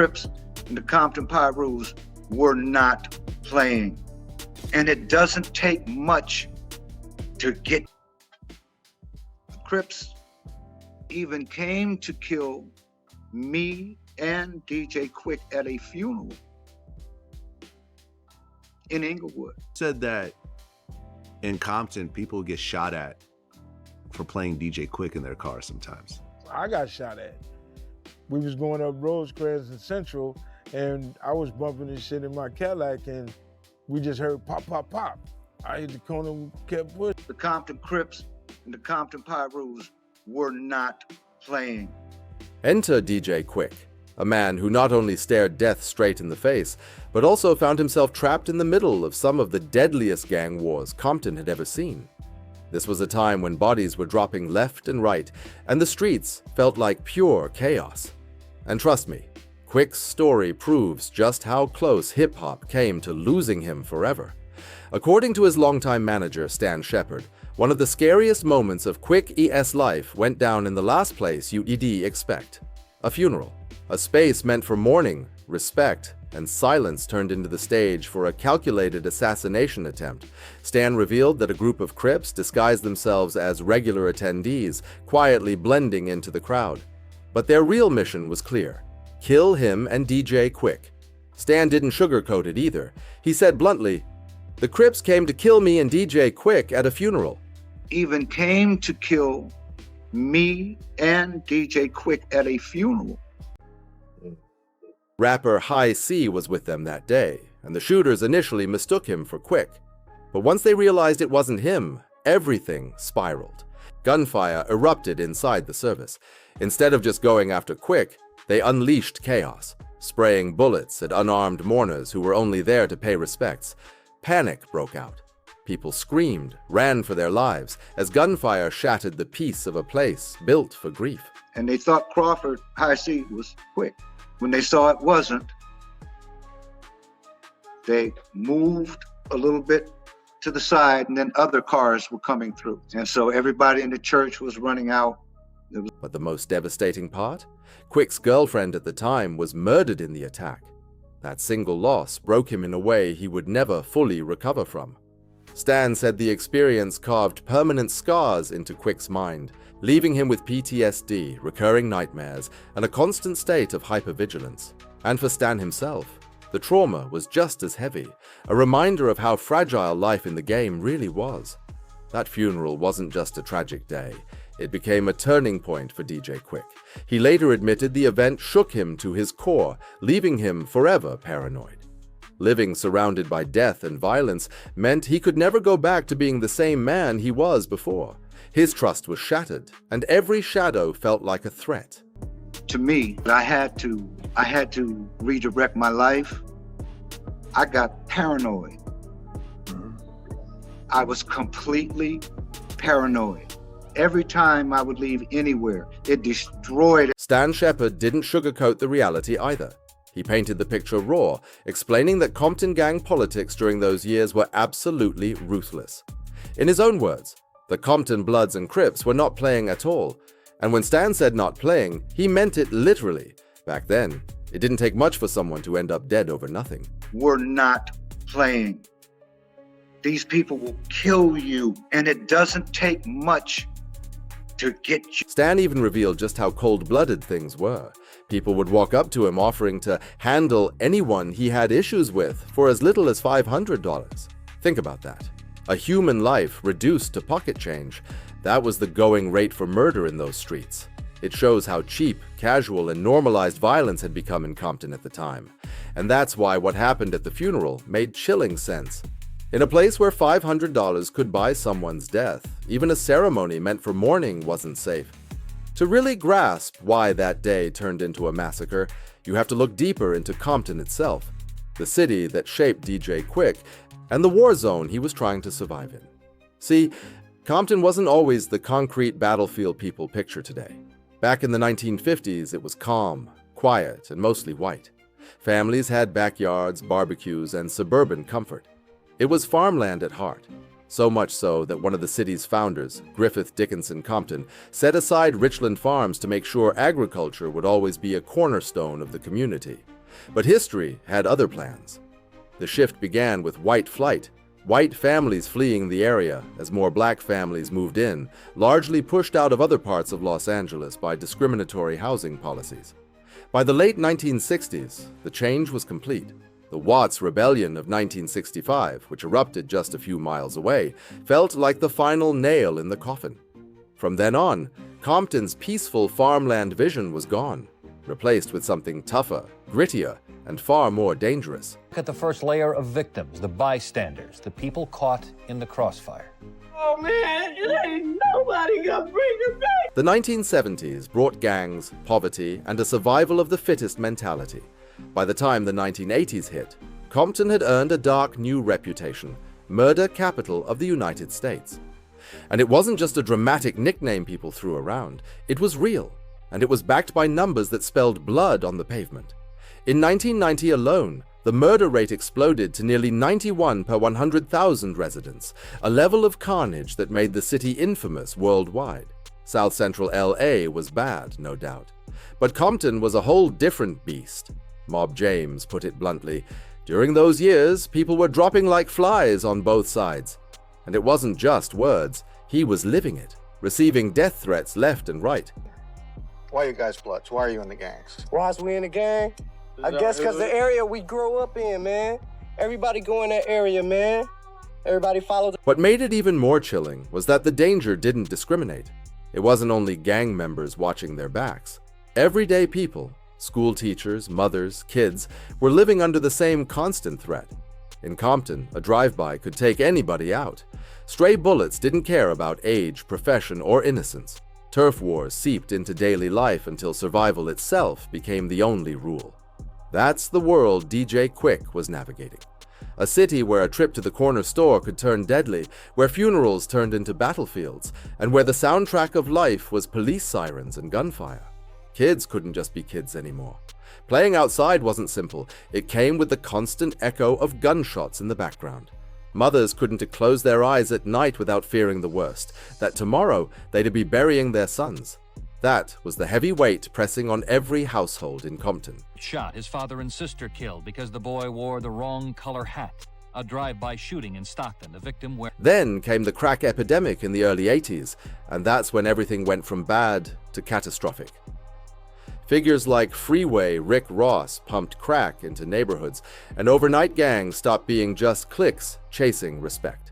Crips and the Compton Pyrus were not playing. And it doesn't take much to get. The Crips even came to kill me and DJ Quik at a funeral in Inglewood. Said that in Compton, people get shot at for playing DJ Quik in their car sometimes. I got shot at. We was going up Rosecrans and Central, and I was bumping this shit in my Cadillac, and we just heard pop, pop, pop. I hit the corner and kept pushing. The Compton Crips and the Compton Pyrus were not playing. Enter DJ Quik, a man who not only stared death straight in the face, but also found himself trapped in the middle of some of the deadliest gang wars Compton had ever seen. This was a time when bodies were dropping left and right, and the streets felt like pure chaos. And trust me, Quik's story proves just how close hip-hop came to losing him forever. According to his longtime manager, Stan Shepard, one of the scariest moments of Quik ES life went down in the last place you'd expect. A funeral. A space meant for mourning, respect, and silence turned into the stage for a calculated assassination attempt. Stan revealed that a group of Crips disguised themselves as regular attendees, quietly blending into the crowd. But their real mission was clear: kill him and DJ Quik. Stan didn't sugarcoat it either. He said bluntly, "The Crips came to kill me and DJ Quik at a funeral." Even came to kill me and DJ Quik at a funeral. Rapper High C was with them that day, and the shooters initially mistook him for Quik. But once they realized it wasn't him, everything spiraled. Gunfire erupted inside the service. Instead of just going after Quik, they unleashed chaos, spraying bullets at unarmed mourners who were only there to pay respects. Panic broke out. People screamed, ran for their lives, as gunfire shattered the peace of a place built for grief. And they thought Crawford High C was Quik. When they saw it wasn't, they moved a little bit to the side, and then other cars were coming through. And so everybody in the church was running out. But the most devastating part? Quik's girlfriend at the time was murdered in the attack. That single loss broke him in a way he would never fully recover from. Stan said the experience carved permanent scars into Quik's mind, leaving him with PTSD, recurring nightmares, and a constant state of hypervigilance. And for Stan himself, the trauma was just as heavy, a reminder of how fragile life in the game really was. That funeral wasn't just a tragic day. It became a turning point for DJ Quik. He later admitted the event shook him to his core, leaving him forever paranoid. Living surrounded by death and violence meant he could never go back to being the same man he was before. His trust was shattered, and every shadow felt like a threat. To me, I had to redirect my life. I got paranoid. I was completely paranoid. Every time I would leave anywhere, it destroyed. Stan Shepard didn't sugarcoat the reality either. He painted the picture raw, explaining that Compton gang politics during those years were absolutely ruthless. In his own words, the Compton Bloods and Crips were not playing at all. And when Stan said not playing, he meant it literally. Back then, it didn't take much for someone to end up dead over nothing. We're not playing. These people will kill you, and it doesn't take much to get you. Stan even revealed just how cold-blooded things were. People would walk up to him offering to handle anyone he had issues with for as little as $500. Think about that. A human life reduced to pocket change. That was the going rate for murder in those streets. It shows how cheap, casual, and normalized violence had become in Compton at the time. And that's why what happened at the funeral made chilling sense. In a place where $500 could buy someone's death, even a ceremony meant for mourning wasn't safe. To really grasp why that day turned into a massacre, you have to look deeper into Compton itself, the city that shaped DJ Quik, and the war zone he was trying to survive in. See, Compton wasn't always the concrete battlefield people picture today. Back in the 1950s, it was calm, quiet, and mostly white. Families had backyards, barbecues, and suburban comfort. It was farmland at heart, so much so that one of the city's founders, Griffith Dickinson Compton, set aside Richland Farms to make sure agriculture would always be a cornerstone of the community. But history had other plans. The shift began with white flight, white families fleeing the area as more black families moved in, largely pushed out of other parts of Los Angeles by discriminatory housing policies. By the late 1960s, the change was complete. The Watts Rebellion of 1965, which erupted just a few miles away, felt like the final nail in the coffin. From then on, Compton's peaceful farmland vision was gone, replaced with something tougher, grittier, and far more dangerous. Look at the first layer of victims, the bystanders, the people caught in the crossfire. Oh man, it ain't nobody gonna bring it back. The 1970s brought gangs, poverty, and a survival of the fittest mentality. By the time the 1980s hit, Compton had earned a dark new reputation, murder capital of the United States. And it wasn't just a dramatic nickname people threw around, it was real, and it was backed by numbers that spelled blood on the pavement. In 1990 alone, the murder rate exploded to nearly 91 per 100,000 residents, a level of carnage that made the city infamous worldwide. South Central LA was bad, no doubt. But Compton was a whole different beast. Mob James put it bluntly. During those years, people were dropping like flies on both sides. And it wasn't just words, he was living it, receiving death threats left and right. Why you guys bloods? Why are you in the gangs? Why is we in the gang? I guess because the area we grew up in, man. Everybody go in that area, man. Everybody follow. What made it even more chilling was that the danger didn't discriminate. It wasn't only gang members watching their backs. Everyday people, school teachers, mothers, kids, were living under the same constant threat. In Compton, a drive-by could take anybody out. Stray bullets didn't care about age, profession, or innocence. Turf wars seeped into daily life until survival itself became the only rule. That's the world DJ Quik was navigating. A city where a trip to the corner store could turn deadly, where funerals turned into battlefields, and where the soundtrack of life was police sirens and gunfire. Kids couldn't just be kids anymore. Playing outside wasn't simple. It came with the constant echo of gunshots in the background. Mothers couldn't close their eyes at night without fearing the worst, that tomorrow they'd be burying their sons. That was the heavy weight pressing on every household in Compton. Shot, his father and sister killed because the boy wore the wrong color hat. A drive-by shooting in Stockton, the victim wearing... Then came the crack epidemic in the early 80s, and that's when everything went from bad to catastrophic. Figures like Freeway Rick Ross pumped crack into neighborhoods, and overnight gangs stopped being just cliques chasing respect.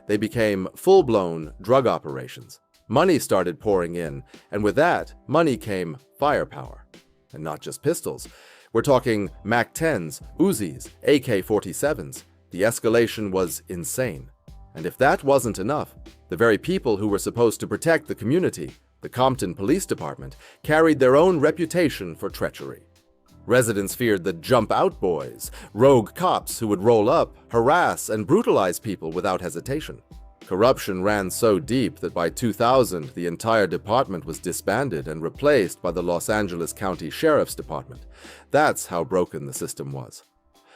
They became full-blown drug operations. Money started pouring in, and with that, money came firepower. And not just pistols. We're talking MAC-10s, Uzis, AK-47s. The escalation was insane. And if that wasn't enough, the very people who were supposed to protect the community, the Compton Police Department, carried their own reputation for treachery. Residents feared the jump-out boys, rogue cops who would roll up, harass, and brutalize people without hesitation. Corruption ran so deep that by 2000, the entire department was disbanded and replaced by the Los Angeles County Sheriff's Department. That's how broken the system was.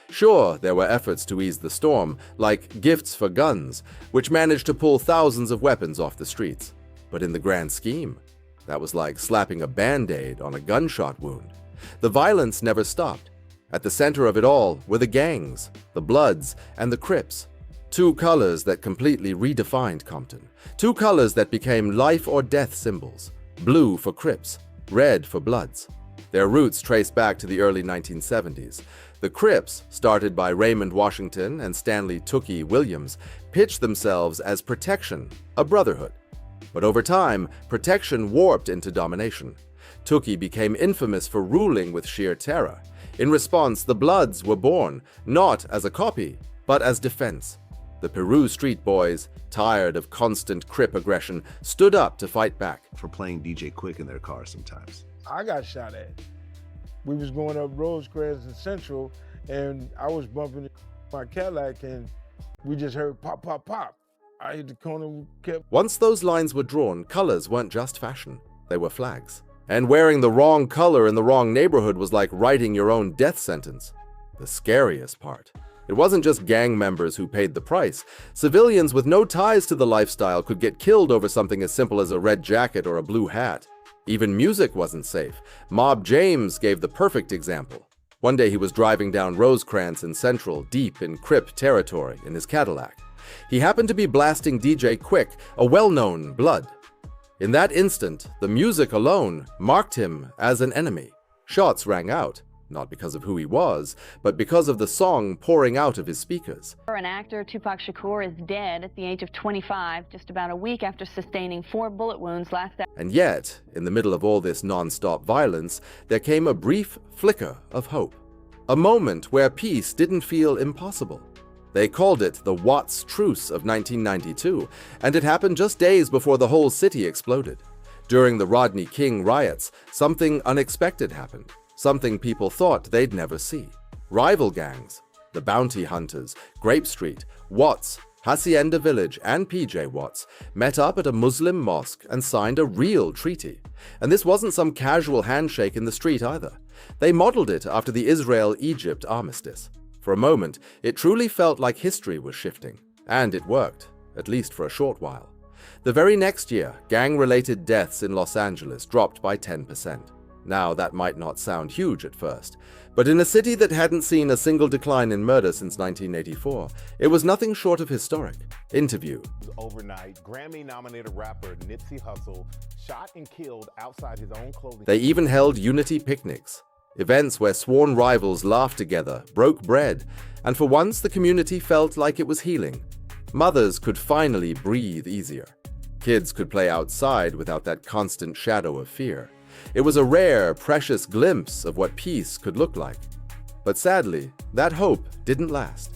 Sure, there were efforts to ease the storm, like gifts for guns, which managed to pull thousands of weapons off the streets. But in the grand scheme, that was like slapping a Band-Aid on a gunshot wound. The violence never stopped. At the center of it all were the gangs, the Bloods, and the Crips. Two colors that completely redefined Compton. Two colors that became life or death symbols. Blue for Crips, red for Bloods. Their roots trace back to the early 1970s. The Crips, started by Raymond Washington and Stanley Tookie Williams, pitched themselves as protection, a brotherhood. But over time, protection warped into domination. Tookie became infamous for ruling with sheer terror. In response, the Bloods were born, not as a copy, but as defense. The Peru Street Boys, tired of constant Crip aggression, stood up to fight back. For playing DJ Quik in their car sometimes. I got shot at. We was going up Rosecrans and Central, and I was bumping my Cadillac, and we just heard pop, pop, pop. I hit the corner, kept... Once those lines were drawn, colors weren't just fashion. They were flags. And wearing the wrong color in the wrong neighborhood was like writing your own death sentence. The scariest part. It wasn't just gang members who paid the price. Civilians with no ties to the lifestyle could get killed over something as simple as a red jacket or a blue hat. Even music wasn't safe. Mob James gave the perfect example. One day he was driving down Rosecrans in Central, deep in Crip territory in his Cadillac. He happened to be blasting DJ Quik, a well-known Blood. In that instant, the music alone marked him as an enemy. Shots rang out, not because of who he was, but because of the song pouring out of his speakers. An actor, Tupac Shakur, is dead at the age of 25, just about a week after sustaining 4 bullet wounds last. And yet, in the middle of all this non-stop violence, there came a brief flicker of hope. A moment where peace didn't feel impossible. They called it the Watts Truce of 1992, and it happened just days before the whole city exploded. During the Rodney King riots, something unexpected happened. Something people thought they'd never see. Rival gangs, the Bounty Hunters, Grape Street, Watts, Hacienda Village, and PJ Watts met up at a Muslim mosque and signed a real treaty. And this wasn't some casual handshake in the street either. They modeled it after the Israel-Egypt armistice. For a moment, it truly felt like history was shifting. And it worked, at least for a short while. The very next year, gang-related deaths in Los Angeles dropped by 10%. Now, that might not sound huge at first, but in a city that hadn't seen a single decline in murder since 1984, it was nothing short of historic. Interview. Overnight, Grammy-nominated rapper Nipsey Hussle shot and killed outside his own clothing. They even held unity picnics, events where sworn rivals laughed together, broke bread, and for once the community felt like it was healing. Mothers could finally breathe easier. Kids could play outside without that constant shadow of fear. It was a rare, precious glimpse of what peace could look like. But sadly, that hope didn't last.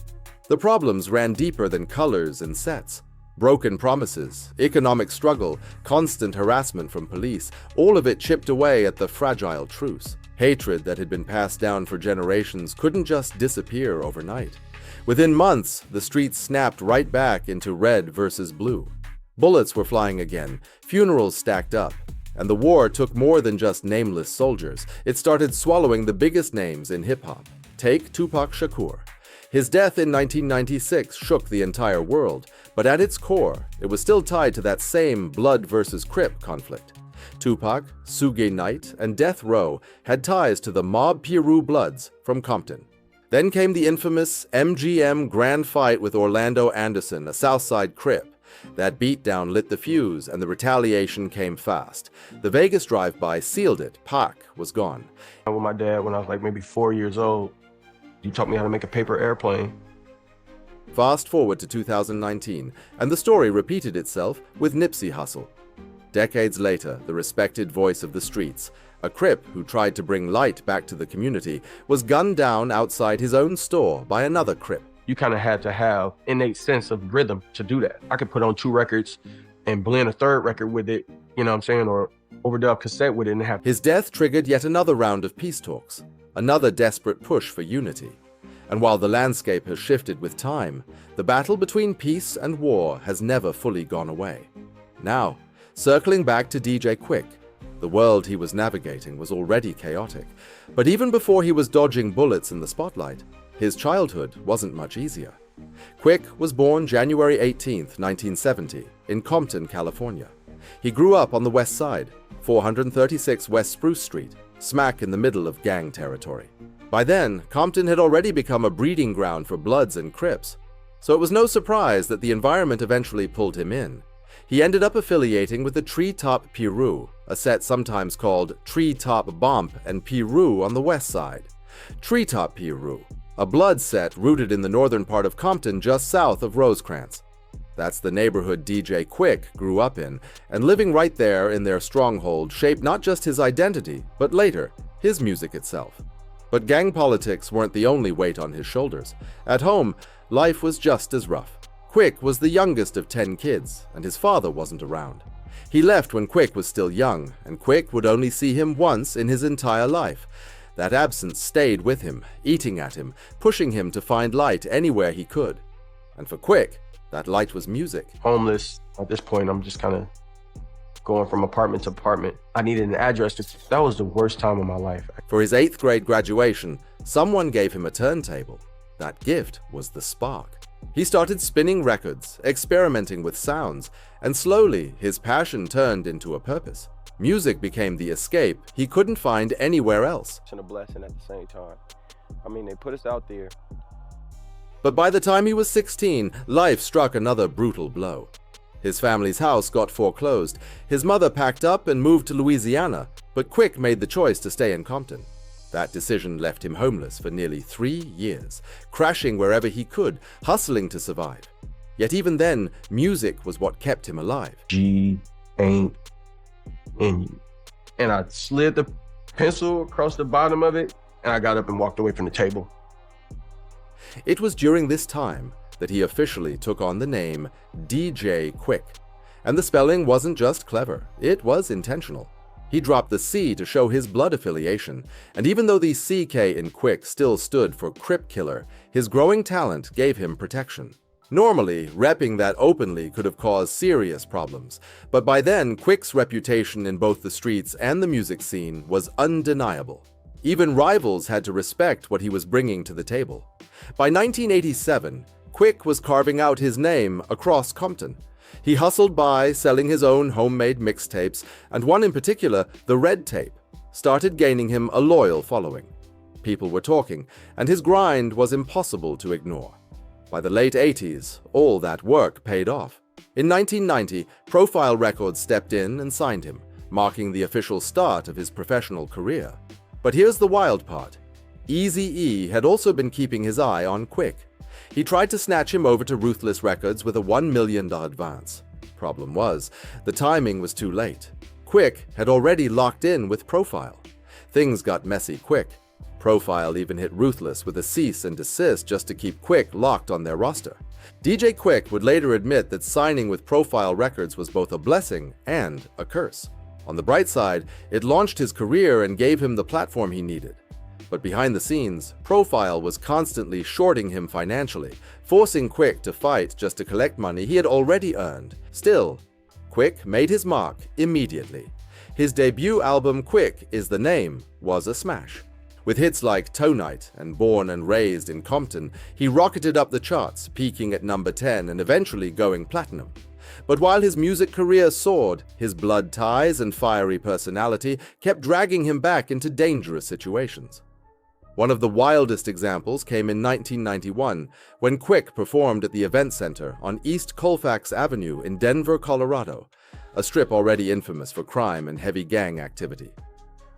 The problems ran deeper than colors and sets. Broken promises, economic struggle, constant harassment from police, all of it chipped away at the fragile truce. Hatred that had been passed down for generations couldn't just disappear overnight. Within months, the streets snapped right back into red versus blue. Bullets were flying again, funerals stacked up. And the war took more than just nameless soldiers. It started swallowing the biggest names in hip-hop. Take Tupac Shakur. His death in 1996 shook the entire world, but at its core, it was still tied to that same Blood versus Crip conflict. Tupac, Suge Knight, and Death Row had ties to the Mob Piru Bloods from Compton. Then came the infamous MGM grand fight with Orlando Anderson, a Southside Crip. That beatdown lit the fuse, and the retaliation came fast. The Vegas drive-by sealed it. Pac was gone. With my dad, when I was like maybe 4 years old, he taught me how to make a paper airplane. Fast forward to 2019, and the story repeated itself with Nipsey Hussle. Decades later, the respected voice of the streets, a Crip who tried to bring light back to the community, was gunned down outside his own store by another Crip. You kind of had to have innate sense of rhythm to do that. I could put on 2 records and blend a 3rd record with it, you know what I'm saying, or overdub cassette with it and have. His death triggered yet another round of peace talks, another desperate push for unity. And while the landscape has shifted with time, the battle between peace and war has never fully gone away. Now, circling back to DJ Quik, the world he was navigating was already chaotic, but even before he was dodging bullets in the spotlight, his childhood wasn't much easier. Quik was born January 18, 1970, in Compton, California. He grew up on the West Side, 436 West Spruce Street, smack in the middle of gang territory. By then, Compton had already become a breeding ground for Bloods and Crips, so it was no surprise that the environment eventually pulled him in. He ended up affiliating with the Treetop Piru, a set sometimes called Treetop Bump and Piru on the West Side. Treetop Piru, a Blood set rooted in the northern part of Compton just south of Rosecrans. That's the neighborhood DJ Quik grew up in, and living right there in their stronghold shaped not just his identity, but later, his music itself. But gang politics weren't the only weight on his shoulders. At home, life was just as rough. Quik was the youngest of 10 kids, and his father wasn't around. He left when Quik was still young, and Quik would only see him once in his entire life. That absence stayed with him, eating at him, pushing him to find light anywhere he could. And for Quik, that light was music. Homeless. At this point, I'm just kind of going from apartment to apartment. I needed an address. That was the worst time of my life. For his 8th grade graduation, someone gave him a turntable. That gift was the spark. He started spinning records, experimenting with sounds, and slowly his passion turned into a purpose. Music became the escape he couldn't find anywhere else. And a blessing at the same time. I mean, they put us out there. But by the time he was 16, life struck another brutal blow. His family's house got foreclosed. His mother packed up and moved to Louisiana, but Quik made the choice to stay in Compton. That decision left him homeless for nearly 3 years, crashing wherever he could, hustling to survive. Yet even then, music was what kept him alive. G ain't in you. And I slid the pencil across the bottom of it, and I got up and walked away from the table. It was during this time that he officially took on the name DJ Quik. And the spelling wasn't just clever, it was intentional. He dropped the C to show his blood affiliation, and even though the CK in Quik still stood for Crip Killer, his growing talent gave him protection. Normally, repping that openly could have caused serious problems, but by then, Quik's reputation in both the streets and the music scene was undeniable. Even rivals had to respect what he was bringing to the table. By 1987, Quik was carving out his name across Compton. He hustled by, selling his own homemade mixtapes, and one in particular, the Red Tape, started gaining him a loyal following. People were talking, and his grind was impossible to ignore. By the late 80s, all that work paid off. In 1990, Profile Records stepped in and signed him, marking the official start of his professional career. But here's the wild part. Eazy-E had also been keeping his eye on Quik. He tried to snatch him over to Ruthless Records with a $1 million advance. Problem was, the timing was too late. Quik had already locked in with Profile. Things got messy quick. Profile even hit Ruthless with a cease and desist just to keep Quik locked on their roster. DJ Quik would later admit that signing with Profile Records was both a blessing and a curse. On the bright side, it launched his career and gave him the platform he needed. But behind the scenes, Profile was constantly shorting him financially, forcing Quik to fight just to collect money he had already earned. Still, Quik made his mark immediately. His debut album, Quik Is the Name, was a smash. With hits like Toe Night and Born and Raised in Compton, he rocketed up the charts, peaking at number 10 and eventually going platinum. But while his music career soared, his blood ties and fiery personality kept dragging him back into dangerous situations. One of the wildest examples came in 1991, when Quik performed at the Event Center on East Colfax Avenue in Denver, Colorado, a strip already infamous for crime and heavy gang activity.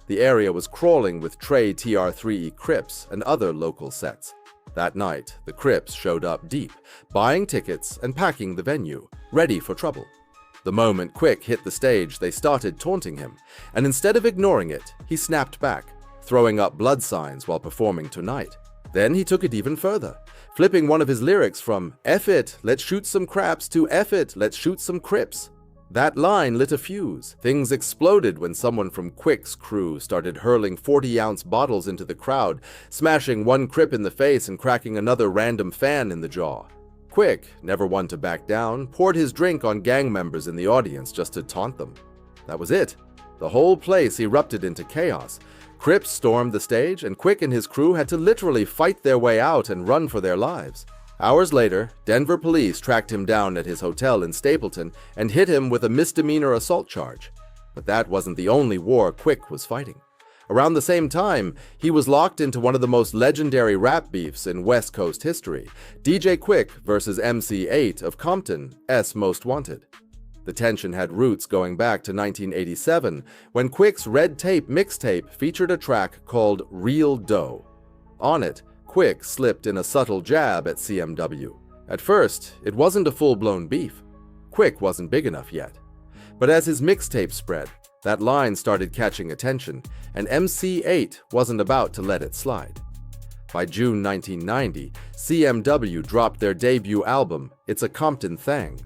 The area was crawling with Trey TR3 Crips and other local sets. That night, the Crips showed up deep, buying tickets and packing the venue, ready for trouble. The moment Quik hit the stage, they started taunting him, and instead of ignoring it, he snapped back, throwing up blood signs while performing Tonight. Then he took it even further, flipping one of his lyrics from "F it, let's shoot some craps" to "F it, let's shoot some Crips." That line lit a fuse. Things exploded when someone from Quik's crew started hurling 40-ounce bottles into the crowd, smashing one Crip in the face and cracking another random fan in the jaw. Quik, never one to back down, poured his drink on gang members in the audience just to taunt them. That was it. The whole place erupted into chaos. Crips stormed the stage, and Quik and his crew had to literally fight their way out and run for their lives. Hours later, Denver police tracked him down at his hotel in Stapleton and hit him with a misdemeanor assault charge. But that wasn't the only war Quik was fighting. Around the same time, he was locked into one of the most legendary rap beefs in West Coast history, DJ Quik versus MC8 of Compton, S Most Wanted. The tension had roots going back to 1987, when Quik's Red Tape mixtape featured a track called Real Dough. On it, Quik slipped in a subtle jab at CMW. At first, it wasn't a full-blown beef. Quik wasn't big enough yet. But as his mixtape spread, that line started catching attention, and MC8 wasn't about to let it slide. By June 1990, CMW dropped their debut album, It's a Compton Thang.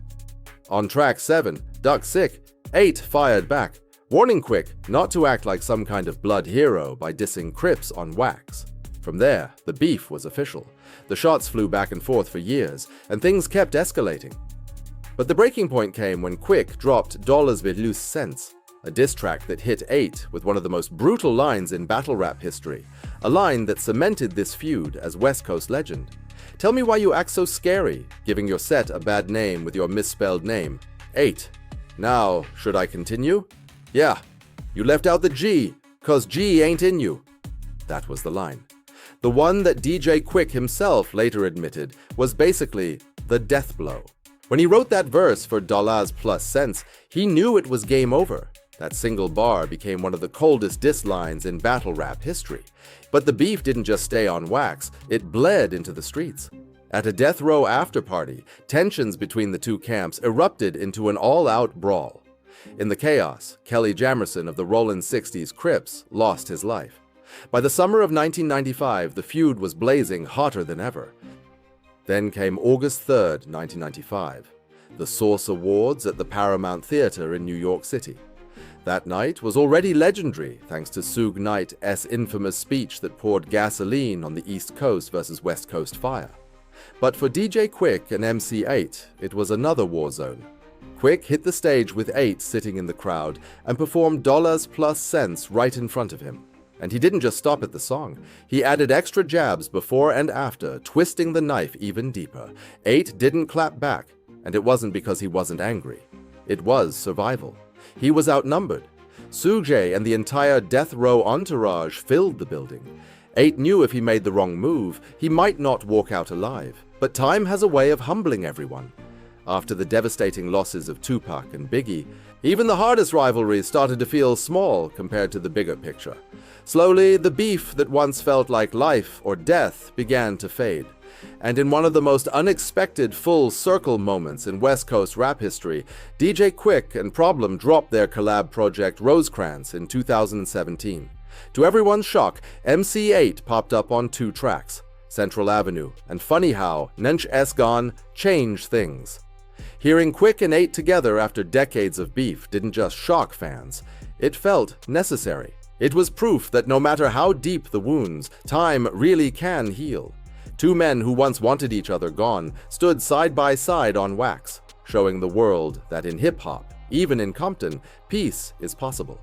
On track 7, Duck Sick, 8 fired back, warning Quik not to act like some kind of blood hero by dissing Crips on wax. From there, the beef was official. The shots flew back and forth for years, and things kept escalating. But the breaking point came when Quik dropped Dollars with Loose Cents, a diss track that hit 8 with one of the most brutal lines in battle rap history, a line that cemented this feud as West Coast legend. Tell me why you act so scary, giving your set a bad name with your misspelled name. 8. Now, should I continue? Yeah, you left out the G, 'cause G ain't in you. That was the line. the one that DJ Quik himself later admitted was basically the death blow. When he wrote that verse for Dollars Plus Cents, he knew it was game over. That single bar became one of the coldest diss lines in battle rap history. But the beef didn't just stay on wax, it bled into the streets. At a death row after-party, tensions between the two camps erupted into an all-out brawl. In the chaos, Kelly Jamerson of the Rollin' 60s Crips lost his life. By the summer of 1995, the feud was blazing hotter than ever. Then came August 3rd, 1995, the Source Awards at the Paramount Theater in New York City. That night was already legendary thanks to Suge Knight's infamous speech that poured gasoline on the East Coast versus West Coast fire. But for DJ Quik and MC8, it was another war zone. Quik hit the stage with 8 sitting in the crowd and performed Dollars Plus Cents right in front of him. And he didn't just stop at the song. He added extra jabs before and after, twisting the knife even deeper. 8 didn't clap back, and it wasn't because he wasn't angry. It was survival. He was outnumbered. Suge and the entire death row entourage filled the building. 8 knew if he made the wrong move, he might not walk out alive. But time has a way of humbling everyone. After the devastating losses of Tupac and Biggie, even the hardest rivalries started to feel small compared to the bigger picture. Slowly, the beef that once felt like life or death began to fade. And in one of the most unexpected full circle moments in West Coast rap history, DJ Quik and Problem dropped their collab project Rosecrans in 2017. To everyone's shock, MC8 popped up on 2 tracks, Central Avenue and Funny How Nench Esgon changed things. Hearing Quik and 8 together after decades of beef didn't just shock fans, it felt necessary. It was proof that no matter how deep the wounds, time really can heal. 2 men who once wanted each other gone stood side by side on wax, showing the world that in hip-hop, even in Compton, peace is possible.